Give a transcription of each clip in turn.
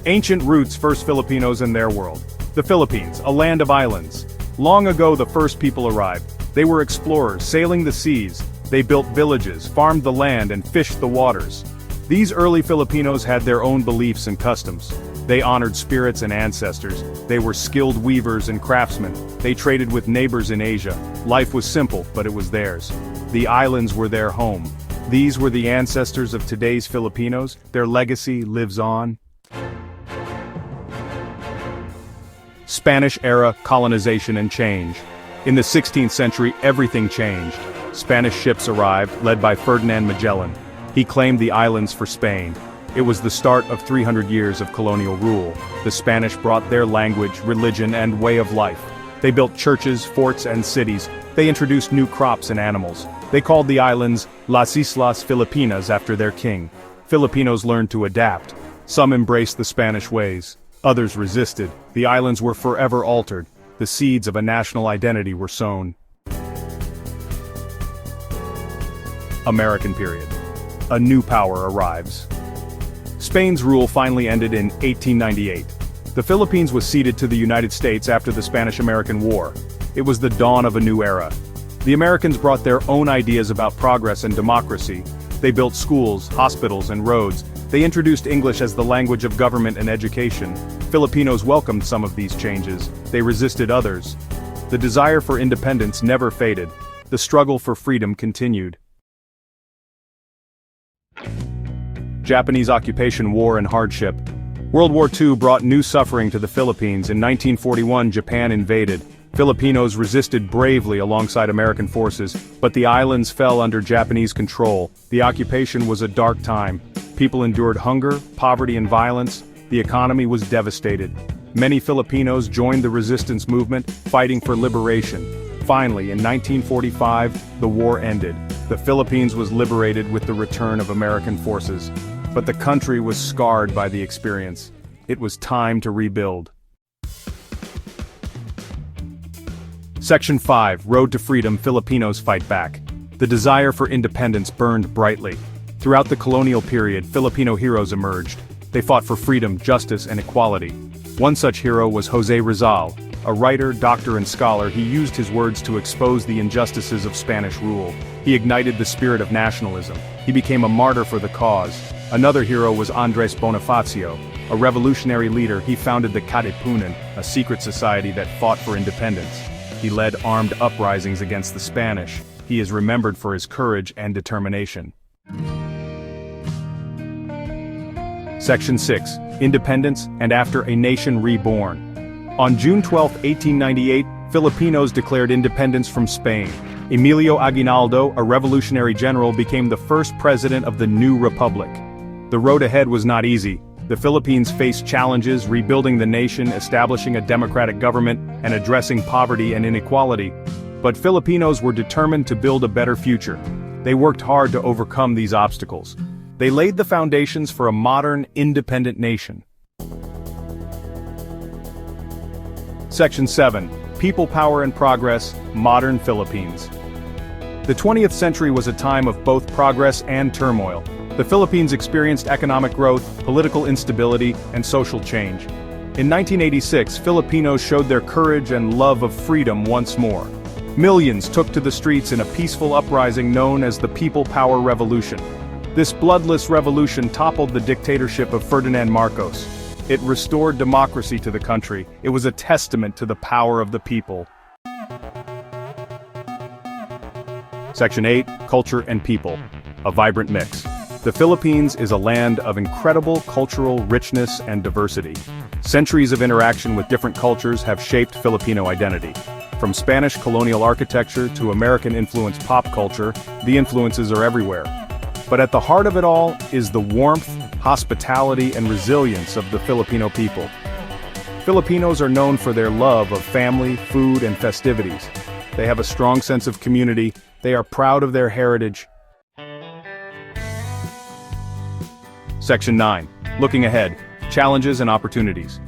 Ancient roots. First Filipinos in their world. The Philippines, a land of islands. Long ago the first people arrived. They were explorers, sailing the seas. They built villages, farmed the land and fished the waters. These early Filipinos had their own beliefs and customs. They honored spirits and ancestors. They were skilled weavers and craftsmen. They traded with neighbors in Asia. Life was simple, but it was theirs. The islands were their home. These were the ancestors of today's Filipinos. Their legacy lives on. Spanish-era colonization and change. In the 16th century, everything changed. Spanish ships arrived, led by Ferdinand Magellan. He claimed the islands for Spain. It was the start of 300 years of colonial rule. The Spanish brought their language, religion, and way of life. They built churches, forts, and cities. They introduced new crops and animals. They called the islands Las Islas Filipinas after their king. Filipinos learned to adapt. Some embraced the Spanish ways. Others resisted. The islands were forever altered. The seeds of a national identity were sown. American period. A new power arrives. Spain's rule finally ended in 1898. The Philippines was ceded to the United States after the Spanish-American War. It was the dawn of a new era. The Americans brought their own ideas about progress and democracy. They built schools, hospitals, and roads. They introduced English as the language of government and education. Filipinos welcomed some of these changes. They resisted others. The desire for independence never faded. The struggle for freedom continued. Japanese occupation, war, and hardship. World War II brought new suffering to the Philippines. In 1941, Japan invaded. Filipinos resisted bravely alongside American forces, but the islands fell under Japanese control. The occupation was a dark time. People endured hunger, poverty, and violence. The economy was devastated. Many Filipinos joined the resistance movement, fighting for liberation. Finally, in 1945, the war ended. The Philippines was liberated with the return of American forces. But the country was scarred by the experience. It was time to rebuild. Section 5, Road to Freedom. Filipinos fight back. The desire for independence burned brightly. Throughout the colonial period, Filipino heroes emerged. They fought for freedom, justice, and equality. One such hero was José Rizal. A writer, doctor, and scholar, he used his words to expose the injustices of Spanish rule. He ignited the spirit of nationalism. He became a martyr for the cause. Another hero was Andrés Bonifacio. A revolutionary leader, he founded the Katipunan, a secret society that fought for independence. He led armed uprisings against the Spanish. He is remembered for his courage and determination. Section 6, Independence and After a Nation Reborn. On June 12, 1898, Filipinos declared independence from Spain. Emilio Aguinaldo, a revolutionary general, became the first president of the new republic. The road ahead was not easy. The Philippines faced challenges, rebuilding the nation, establishing a democratic government, and addressing poverty and inequality. But Filipinos were determined to build a better future. They worked hard to overcome these obstacles. They laid the foundations for a modern, independent nation. Section 7, People, Power, and Progress, Modern Philippines. The 20th century was a time of both progress and turmoil. The Philippines experienced economic growth, political instability, and social change. In 1986, Filipinos showed their courage and love of freedom once more. Millions took to the streets in a peaceful uprising known as the People Power Revolution. This bloodless revolution toppled the dictatorship of Ferdinand Marcos. It restored democracy to the country. It was a testament to the power of the people. Section 8, Culture and People. A vibrant mix. The Philippines is a land of incredible cultural richness and diversity. Centuries of interaction with different cultures have shaped Filipino identity. From Spanish colonial architecture to American-influenced pop culture, the influences are everywhere. But at the heart of it all is the warmth, hospitality, and resilience of the Filipino people. Filipinos are known for their love of family, food, and festivities. They have a strong sense of community. They are proud of their heritage. Section 9. Looking ahead. Challenges and opportunities.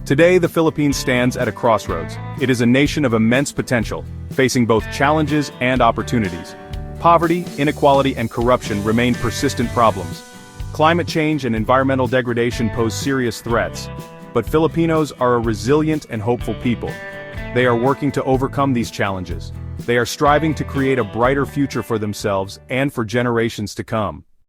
Today, the Philippines stands at a crossroads. It is a nation of immense potential, facing both challenges and opportunities. Poverty, inequality, and corruption remain persistent problems. Climate change and environmental degradation pose serious threats, but Filipinos are a resilient and hopeful people. They are working to overcome these challenges. They are striving to create a brighter future for themselves and for generations to come.